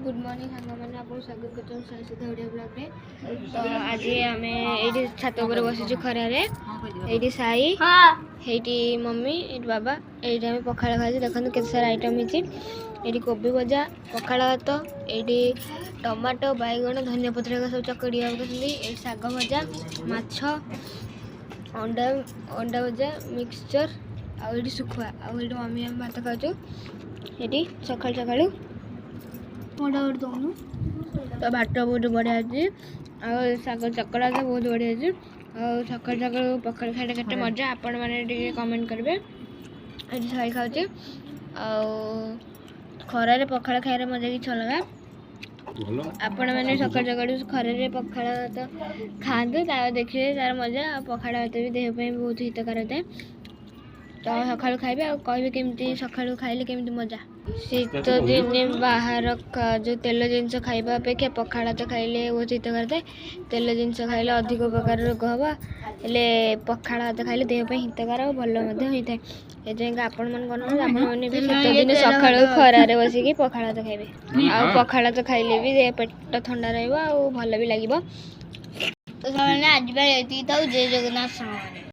Good morning सांग मैंने आपको स्वागत करते हैं सराधा ओडिया ब्लॉग रे। तो आज आम ये छात उपर बसीचु खरारे ये साई ये मम्मी ये बाबा ये आम पखाड़ खाई देखते केते सारा आइटम ये कोबी भजा पखाड़ भात ये टमाटो बैगण धनिया पत्र सब चकड़ी ये शाग भजा माछ अंडा अंडा भजा मिक्सचर आउ सुखुआ आउ मम्मी आम भात खाऊ ये सकाल सकालू तो भात बहुत बढ़िया अच्छी आग चकड़ा तो बहुत बढ़िया अच्छी सकाल सकाल पखाड़ खाइले केते मजा आपण मैंने कमेंट करेंगे ये साई खाऊे खरारे पखाड़ खाइले मजा किसी अलगा आपण मैंने सकाल सकाल खरारे पखाड़ तो खाते देखिए तार मजा पखाड़ भात भी देह बहुत हितकार होता है। तो सकालू खाइबे आ कहबे केमती सकालू खाइले केमती मजा शीत दिन बाहर जो तेल जिनस खाइबा अपेक्षा पखाड़ तो खाइले बहुत हितकार थाए तेल जिनस खाइले अधिक प्रकार रोग हवा हेले पखाड़ भात खाइले देह पे हितकार और भल होता है ये आपण मैंने भी शीत दिन सकालू खरारे बसिकी पखाड़ भात खाइबे आ पखाड़ भात खाइले भी पेट ठंडा रहिबो आ भल भी लागिबो। तो आज जय जगन्नाथ।